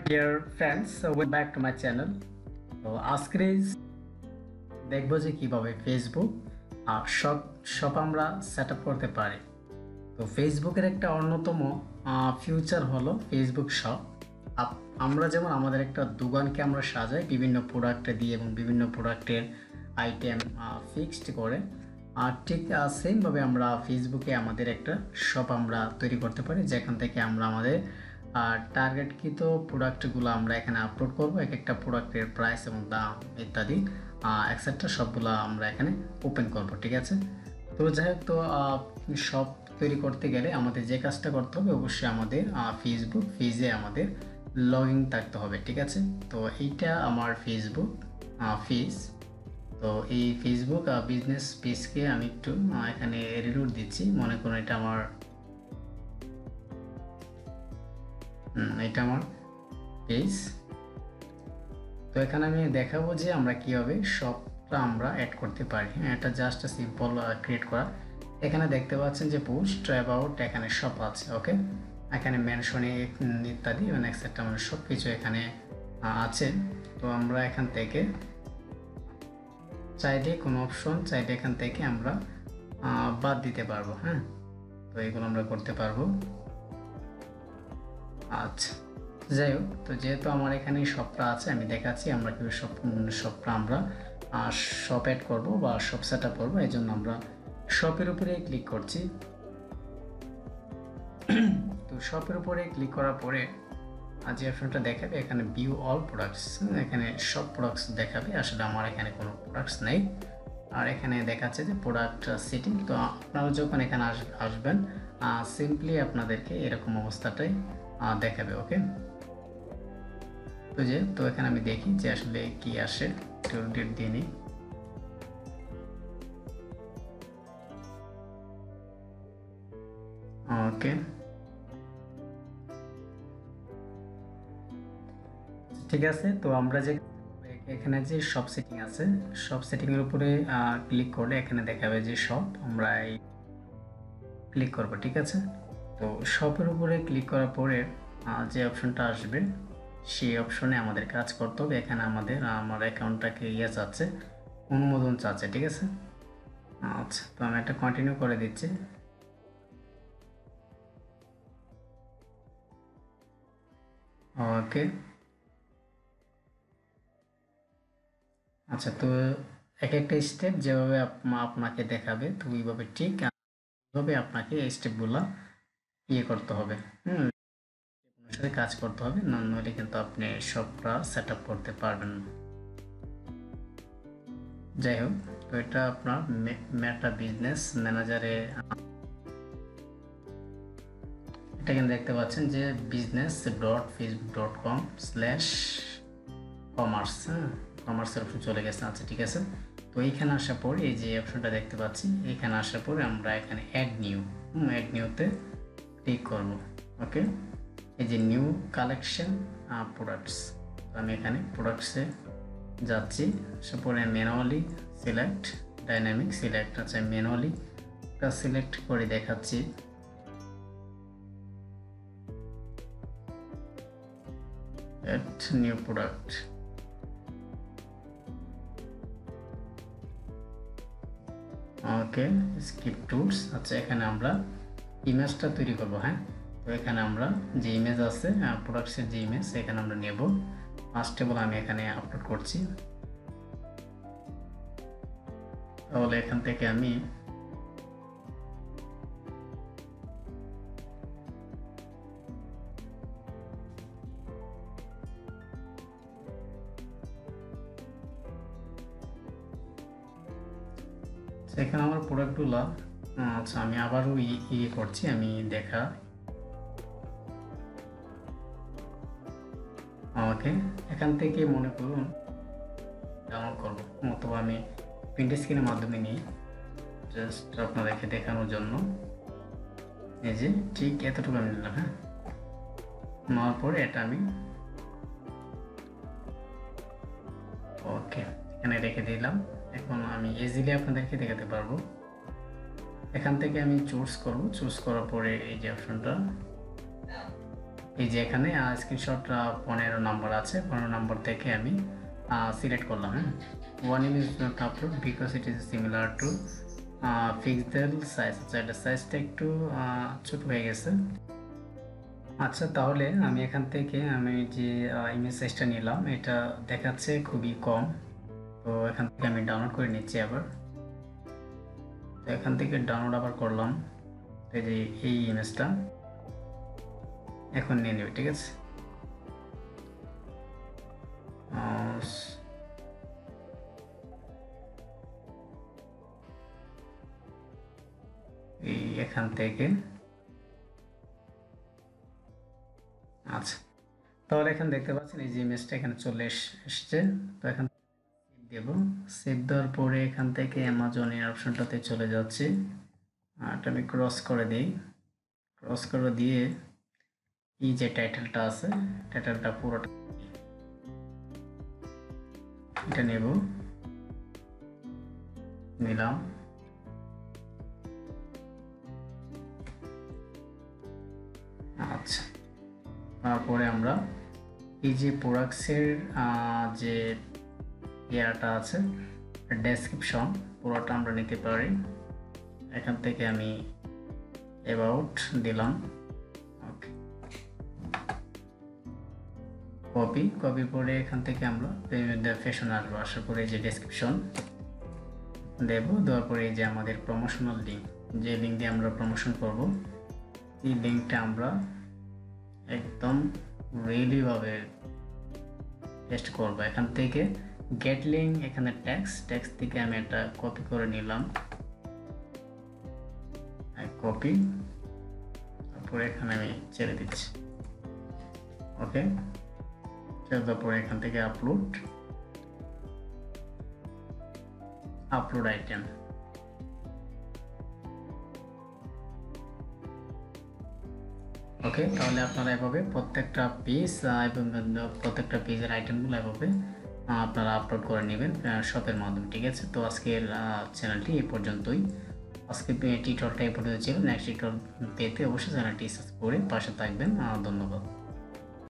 Dear friends, so welcome back to my channel. তো আজকের দেখবো যে কিভাবে ফেসবুক শপ আমরা সেট আপ করতে পারি। তো ফেসবুকের একটা অন্যতম ফিউচার হলো ফেসবুক শপ। আমরা যেমন আমাদের একটা দোকানকে আমরা সাজাই বিভিন্ন প্রোডাক্ট দিয়ে এবং বিভিন্ন প্রোডাক্টের আইটেম ফিক্সড করে, আর ঠিক সেমভাবে আমরা ফেসবুকে আমাদের একটা শপ আমরা তৈরি করতে পারি, যেখান থেকে আমরা আমাদের টার্গেটকৃত প্রোডাক্টগুলো আমরা এখানে আপলোড করব। এক একটা প্রোডাক্টের প্রাইস এবং দাম ইত্যাদি এক্সেট্রা সবগুলো আমরা এখানে ওপেন করব। ঠিক আছে, তো যাই হোক, তো শপ তৈরি করতে গেলে আমাদের যে কাজটা করতে হবে, অবশ্যই আমাদের ফেসবুক পেজে আমাদের লগ ইন থাকতে হবে। ঠিক আছে, তো এইটা আমার ফেসবুক পেজ। তো এই ফেসবুক বিজনেস পেজকে আমি একটু এখানে রিলোড দিচ্ছি। মনে করুন এটা আমার পেজ। তো এখানে আমি দেখাবো যে আমরা কীভাবে শপটা আমরা অ্যাড করতে পারি। এটা জাস্ট সিম্পল ক্রিয়েট করা। এখানে দেখতে পাচ্ছেন যে পোস্ট অ্যাবাউট, এখানে শপ আছে। ওকে, এখানে মেনশনে ইত্যাদি মানে এক্সেট্রা মানে সব কিছু এখানে আছে। তো আমরা এখান থেকে চাইলে কোনো অপশন চাইলে এখান থেকে আমরা বাদ দিতে পারবো। হ্যাঁ, তো এগুলো আমরা করতে পারবো। আচ্ছা, যাই হোক, তো যেহেতু আমার এখানে শপটা আছে, আমি দেখাচ্ছি আমরা কীভাবে শপটা আমরা শপ অ্যাড করবো বা শপ সেট আপ করবো। এই জন্য আমরা শপের উপরে ক্লিক করছি। তো শপের উপরে ক্লিক করার পরে যে অপশনটা দেখাবে এখানে ভিউ অল প্রোডাক্টস, এখানে সব প্রোডাক্টস দেখাবে। আসলে আমার এখানে কোনো প্রোডাক্টস নেই, আর এখানে দেখাচ্ছে যে প্রোডাক্ট সেটিং। তো আপনারা যখন এখানে আসবেন সিম্পলি আপনাদেরকে এরকম অবস্থাটাই দেখাবে। ওকে, তো এখানে আমি দেখি যে আসলে কি আসে। ডেট দিয়ে নিই। ওকে, ঠিক আছে। তো আমরা যে এখানে যে সব সেটিং আছে, সব সেটিংয়ের উপরে ক্লিক করলে এখানে দেখাবে যে শপ, আমরা ক্লিক করব। ঠিক আছে, তো শপের উপরে ক্লিক করার পরে যে অপশনটা আসবে সেই অপশনে আমাদের কাজ করতে হবে। এখানে আমার অ্যাকাউন্টটাকে চাচ্ছে, অনুমোদন চাচ্ছে। ঠিক আছে, আচ্ছা, তো আমি একটা কন্টিনিউ করে দিচ্ছি। ওকে, আচ্ছা, তো এক একটা স্টেপ যেভাবে আপনাকে দেখাবে, তো ওইভাবে ঠিক এইভাবে আপনাকে এই স্টেপগুলো করতে হবে। অনুসারে কাজ করতে হবে, নইলে কিন্তু আপনি সবটা সেট আপ করতে পারবেন না। যাই হোক, তো এটা আপনার মেটা বিজনেস ম্যানেজারে এটা কিন্তু দেখতে পাচ্ছেন যে business.facebook.com/commerce, কমার্সের অপশন চলে গেছে। আচ্ছা, ঠিক আছে। তো এইখানে আসার পর এই যে অপশনটা দেখতে পাচ্ছি, এখানে আসার পরে আমরা এখানে অ্যাড নিউতে ক্লিক করব। ওকে, এই যে নিউ কালেকশন প্রোডাক্টস, আমি এখানে প্রোডাক্টসে যাচ্ছি। তারপরে ম্যানুয়ালি সিলেক্ট, ডাইনামিক সিলেক্ট। আচ্ছা, ম্যানুয়ালি সিলেক্ট করে দেখাচ্ছি। Add new product. Okay, skip tools. আচ্ছা, এখানে আমরা ইমেজটা তৈরি করব। হ্যাঁ, তো এখানে আমরা যে ইমেজ আছে প্রোডাক্টসের যে ইমেজ এখানে আমরা নেব। ফার্স্ট অফ অল আমি এখানে আপলোড করছি। তাহলে এখান থেকে আমি এখানে আমার প্রোডাক্টগুলো, আচ্ছা, আমি আবারও করছি, আমি দেখা। আমাকে এখান থেকে মনে করুন ডাউনলোড করবো, অথবা আমি প্রিন্ট স্ক্রিনের মাধ্যমে নিই, জাস্ট আপনাদেরকে দেখানোর জন্য। এই যে ঠিক এতটুকু আমি নিলাম। হ্যাঁ, নেওয়ার পরে এটা আমি ওকে এখানে রেখে দিলাম। এখন আমি ইজিলি আপনাদেরকে দেখাতে পারবো। এখান থেকে আমি চুজ করব, চুজ করার পরে এই যে অপশনটা এই যে এখানে স্ক্রিনশট 15 নম্বর আছে, 15 নম্বর থেকে আমি সিলেক্ট করলাম। হ্যাঁ, one image not upload because it is similar to pixel size. আচ্ছা, এটা সাইজটা একটু ছোট হয়ে গেছে। আচ্ছা, তাহলে আমি এখান থেকে আমি যে ইমেজ সাইজটা নিলাম এটা দেখাচ্ছে খুবই কম, তো এখান থেকে আমি ডাউনলোড করে নিচ্ছি আবার। তো এখান থেকে ডাউনলোড আবার করলাম, এই যে এই ইমেজটা এখন নিয়ে নেবে, ঠিক আছে। এই এখান থেকে আচ্ছা, তাহলে এখানে দেখতে পাচ্ছেন এই যে ইমেজটা এখানে চলে এসছে। তো এখান সেভ দেব, সেভ দেওয়ার পরে এখান থেকে অ্যামাজনের অপশনটাতে চলে যাচ্ছে। এটা আমি ক্রস করে দিই, ক্রস করে দিয়ে এই যে টাইটেলটা আছে, টাইটেলটা পুরোটা এটা নেব, নিলাম। আচ্ছা, তারপরে আমরা এই যে প্রোডাক্টসের যে ইয়াটা আছে ডেসক্রিপশন পুরোটা আমরা নিতে পারি। এখান থেকে আমি অ্যাবাউট দিলাম, ওকে, কপি করে এখান থেকে আমরা ফ্যাশন আসবো, আসার পরে এই যে ডেসক্রিপশন দেব, দেওয়ার পরে এই যে আমাদের প্রমোশনাল লিঙ্ক, যে লিঙ্ক দিয়ে আমরা প্রমোশন করব, এই লিঙ্কটা আমরা একদম রেডিভাবে পেস্ট করব। এখান থেকে গেট লিঙ্ক, এখানে ট্যাক্স থেকে আমি এটা কপি করে নিলাম, কপি, তারপরে এখানে আমি ছেড়ে দিচ্ছি, ওকে। ছেড়ে দেওয়ার পরে এখান থেকে আপলোড আইটেম, ওকে। তাহলে আপনারা এভাবে প্রত্যেকটা পেজ এবং প্রত্যেকটা পেজের আইটেমগুলো এভাবে আপনারা আপলোড করে নেবেন শপের মাধ্যমে, ঠিক আছে। তো আজকের চ্যানেলটি এই পর্যন্তই, আজকে টিউটোরিয়ালটা এই পর্যন্ত ছিল। নেক্সট টিউটোরিয়াল পেতে অবশ্যই চ্যানেলটি সাবস্ক্রাইব করে পাশে থাকবেন। ধন্যবাদ।